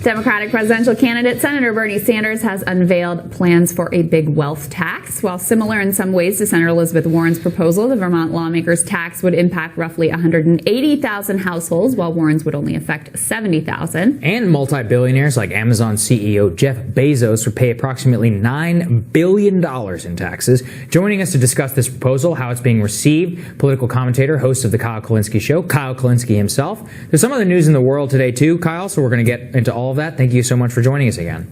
Democratic presidential candidate Senator Bernie Sanders has unveiled plans for a big wealth tax. While similar in some ways to Senator Elizabeth Warren's proposal, the Vermont lawmakers' tax would impact roughly 180,000 households, while Warren's would only affect 70,000. And multi-billionaires like Amazon CEO Jeff Bezos would pay approximately $9 billion in taxes. Joining us to discuss this proposal, how it's being received, political commentator, host of the Kyle Kulinski Show, Kyle Kulinski himself. There's some other news in the world today too, Kyle, so we're going to get into all of that. Thank you so much for joining us again.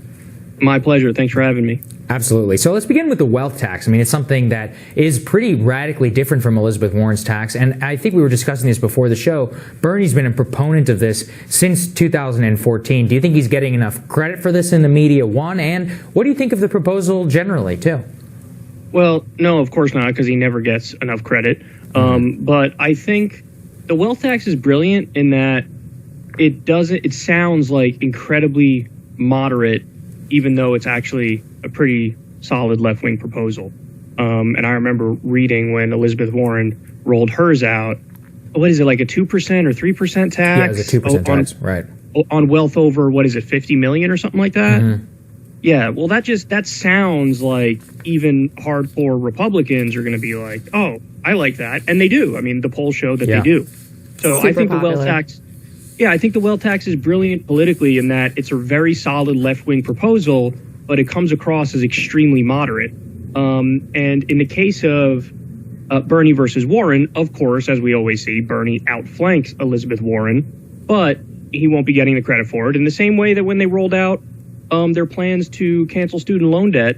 My pleasure. Thanks for having me. Absolutely. So let's begin with the wealth tax. I mean, it's something that is pretty radically different from Elizabeth Warren's tax. And I think we were discussing this before the show. Bernie's been a proponent of this since 2014. Do you think he's getting enough credit for this in the media, one? And what do you think of the proposal generally, too? Well, no, of course not, because he never gets enough credit. But I think the wealth tax is brilliant in that it sounds like incredibly moderate, even though it's actually a pretty solid left-wing proposal. And I remember reading when Elizabeth Warren rolled hers out, what is it, like a 2% or 3% tax? Yeah, it was a 2% tax, right. On wealth over, what is it, 50 million or something like that? Mm-hmm. Yeah, well, that sounds like even hardcore Republicans are going to be like, oh, I like that. And they do. I mean, the polls show that they do. So I think the wealth tax... Yeah, I think the wealth tax is brilliant politically in that it's a very solid left-wing proposal, but it comes across as extremely moderate. And in the case of Bernie versus Warren, of course, as we always see, Bernie outflanks Elizabeth Warren, but he won't be getting the credit for it. In the same way that when they rolled out their plans to cancel student loan debt,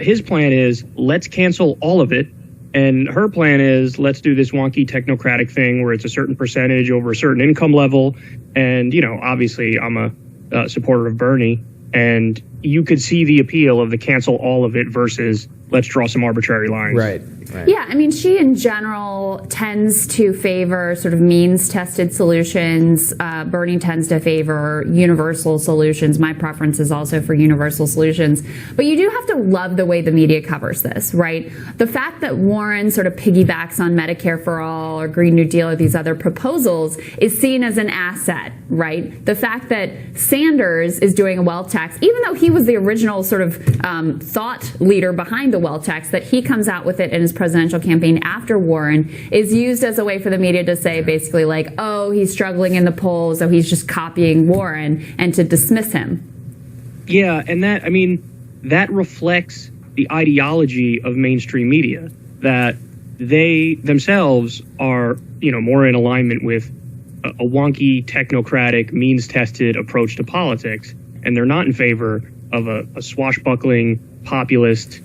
his plan is, let's cancel all of it. And her plan is, let's do this wonky technocratic thing where it's a certain percentage over a certain income level. And, you know, obviously I'm a supporter of Bernie. And you could see the appeal of the cancel all of it versus let's draw some arbitrary lines. Right. Yeah, I mean, she in general tends to favor sort of means-tested solutions. Bernie tends to favor universal solutions. My preference is also for universal solutions. But you do have to love the way the media covers this, right? The fact that Warren sort of piggybacks on Medicare for All or Green New Deal or these other proposals is seen as an asset, right? The fact that Sanders is doing a wealth tax, even though he was the original sort of thought leader behind the wealth tax, that he comes out with it in his presidential campaign after Warren, is used as a way for the media to say basically like, oh, he's struggling in the polls, so he's just copying Warren, and to dismiss him. Yeah, and that reflects the ideology of mainstream media, that they themselves are, you know, more in alignment with a wonky, technocratic, means-tested approach to politics, and they're not in favor of a swashbuckling, populist,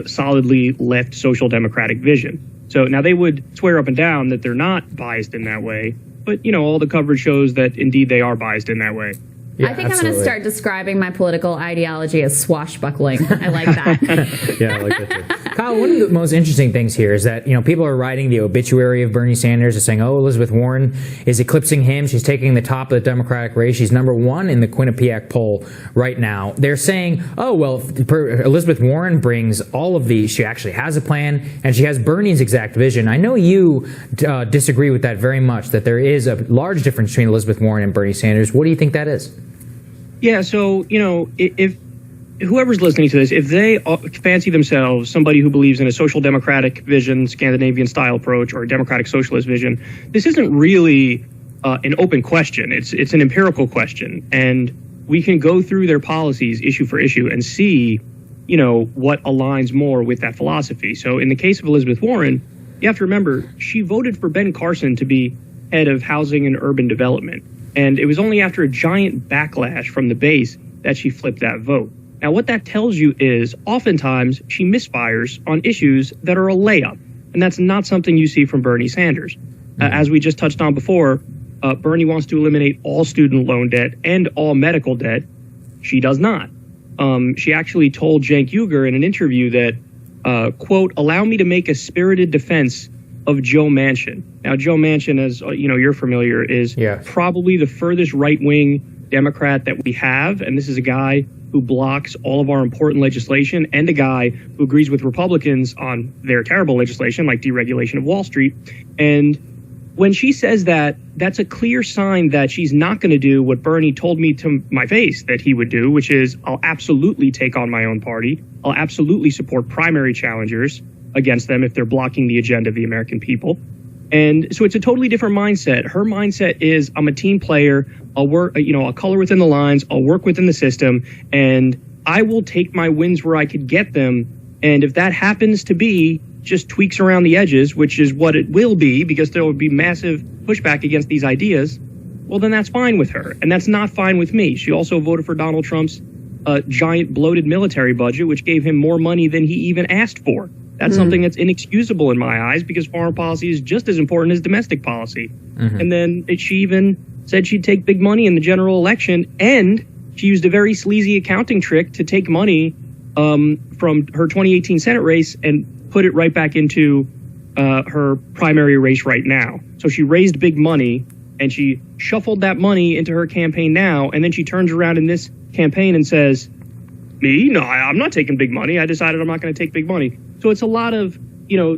solidly left social democratic vision. So now they would swear up and down that they're not biased in that way, but, you know, all the coverage shows that indeed they are biased in that way. Yeah, I think absolutely. I'm going to start describing my political ideology as swashbuckling. I like that. Yeah, I like that too. Kyle, one of the most interesting things here is that, you know, people are writing the obituary of Bernie Sanders and saying, oh, Elizabeth Warren is eclipsing him. She's taking the top of the Democratic race. She's #1 in the Quinnipiac poll right now. They're saying, oh, well, Elizabeth Warren brings all of these. She actually has a plan, and she has Bernie's exact vision. I know you disagree with that very much, that there is a large difference between Elizabeth Warren and Bernie Sanders. What do you think that is? Yeah, so, you know, if whoever's listening to this, if they fancy themselves somebody who believes in a social democratic vision, Scandinavian style approach, or a democratic socialist vision, this isn't really an open question. It's an empirical question. And we can go through their policies issue for issue and see, you know, what aligns more with that philosophy. So in the case of Elizabeth Warren, you have to remember, she voted for Ben Carson to be head of housing and urban development. And it was only after a giant backlash from the base that she flipped that vote. Now, what that tells you is oftentimes she misfires on issues that are a layup. And that's not something you see from Bernie Sanders. As we just touched on before, Bernie wants to eliminate all student loan debt and all medical debt. She does not. She actually told Cenk Uygur in an interview that, quote, allow me to make a spirited defense of Joe Manchin. Now, Joe Manchin, as you know, you're familiar, is probably the furthest right-wing Democrat that we have. And this is a guy who blocks all of our important legislation and a guy who agrees with Republicans on their terrible legislation, like deregulation of Wall Street. And when she says that, that's a clear sign that she's not going to do what Bernie told me to my face that he would do, which is I'll absolutely take on my own party. I'll absolutely support primary challengers against them if they're blocking the agenda of the American people. And so it's a totally different mindset. Her mindset is I'm a team player. I'll work, I'll color within the lines. I'll work within the system, and I will take my wins where I could get them. And if that happens to be just tweaks around the edges, which is what it will be, because there will be massive pushback against these ideas, well, then that's fine with her. And that's not fine with me. She also voted for Donald Trump's giant bloated military budget, which gave him more money than he even asked for. That's something that's inexcusable in my eyes, because foreign policy is just as important as domestic policy. And then she even said she'd take big money in the general election, and she used a very sleazy accounting trick to take money from her 2018 Senate race and put it right back into her primary race right now. So she raised big money and she shuffled that money into her campaign now, and then she turns around in this campaign and says, me? No, I'm not taking big money. I decided I'm not going to take big money. So it's a lot of,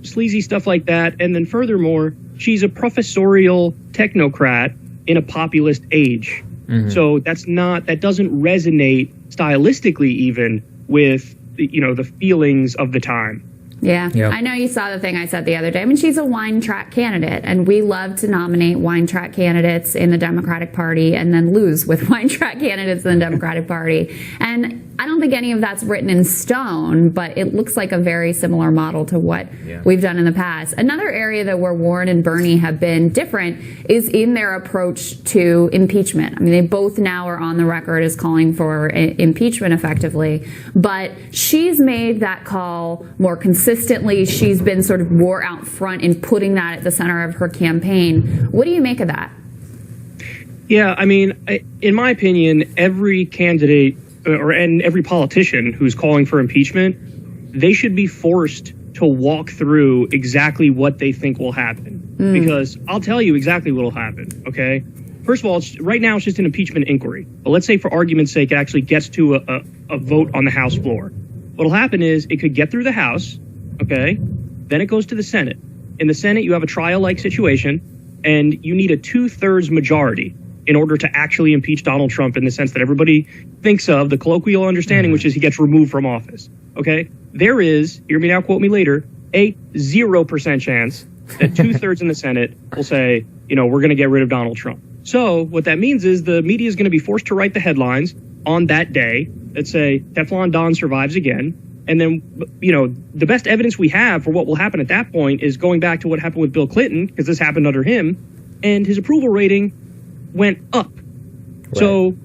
sleazy stuff like that. And then furthermore, she's a professorial technocrat in a populist age. So that doesn't resonate stylistically even with, the feelings of the time. Yeah. I know you saw the thing I said the other day. I mean, she's a wine track candidate, and we love to nominate wine track candidates in the Democratic Party and then lose with wine track candidates in the Democratic Party. And I don't think any of that's written in stone, but it looks like a very similar model to what we've done in the past. Another area that where Warren and Bernie have been different is in their approach to impeachment. I mean, they both now are on the record as calling for impeachment effectively, but she's made that call more consistently. She's been sort of more out front in putting that at the center of her campaign. What do you make of that? Yeah, I mean, in my opinion, every candidate and every politician who's calling for impeachment, they should be forced to walk through exactly what they think will happen. Because I'll tell you exactly what will happen, okay? First of all, right now it's just an impeachment inquiry. But let's say for argument's sake, it actually gets to a vote on the House floor. What'll happen is it could get through the House, okay? Then it goes to the Senate. In the Senate, you have a trial-like situation, and you need a 2/3 majority in order to actually impeach Donald Trump in the sense that everybody thinks of, the colloquial understanding, which is he gets removed from office, okay? There is, hear me now, quote me later, a 0% chance that 2/3 in the Senate will say, we're going to get rid of Donald Trump. So what that means is the media is going to be forced to write the headlines on that day that say Teflon Don survives again. And then, the best evidence we have for what will happen at that point is going back to what happened with Bill Clinton, because this happened under him, and his approval rating went up. Right. So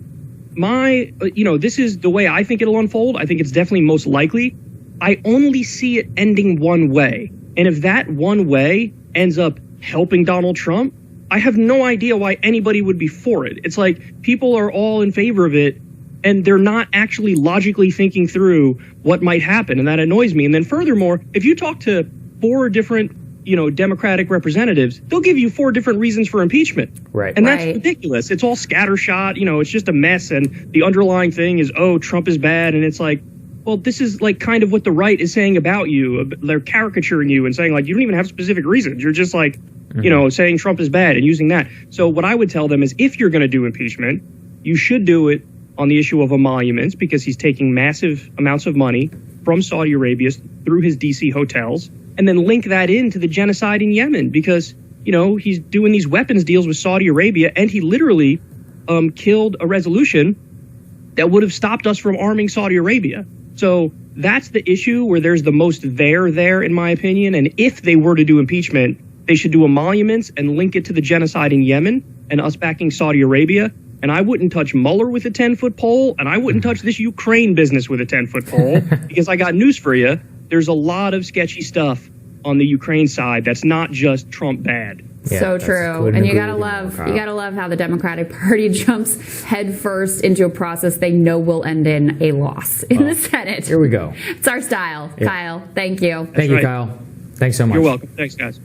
this is the way I think it'll unfold. I think it's definitely most likely. I only see it ending one way. And if that one way ends up helping Donald Trump, I have no idea why anybody would be for it. It's like people are all in favor of it, and they're not actually logically thinking through what might happen. And that annoys me. And then furthermore, if you talk to 4 different Democratic representatives, they'll give you 4 different reasons for impeachment. Right. And that's ridiculous. It's all scattershot. It's just a mess. And the underlying thing is, Trump is bad. And it's like, well, this is like kind of what the right is saying about you. They're caricaturing you and saying like, you don't even have specific reasons. You're just like, saying Trump is bad and using that. So what I would tell them is if you're going to do impeachment, you should do it on the issue of emoluments, because he's taking massive amounts of money from Saudi Arabia through his DC hotels, and then link that into the genocide in Yemen, because, he's doing these weapons deals with Saudi Arabia, and he literally killed a resolution that would have stopped us from arming Saudi Arabia. So that's the issue where there's the most there, in my opinion. And if they were to do impeachment, they should do emoluments and link it to the genocide in Yemen and us backing Saudi Arabia. And I wouldn't touch Mueller with a 10-foot pole, and I wouldn't touch this Ukraine business with a 10-foot pole, because I got news for you. There's a lot of sketchy stuff on the Ukraine side that's not just Trump bad. Yeah, so true. And you gotta love how the Democratic Party jumps headfirst into a process they know will end in a loss in the Senate. Here we go. It's our style. Yeah. Kyle, thank you. Thank you, Kyle. Thanks so much. You're welcome. Thanks, guys.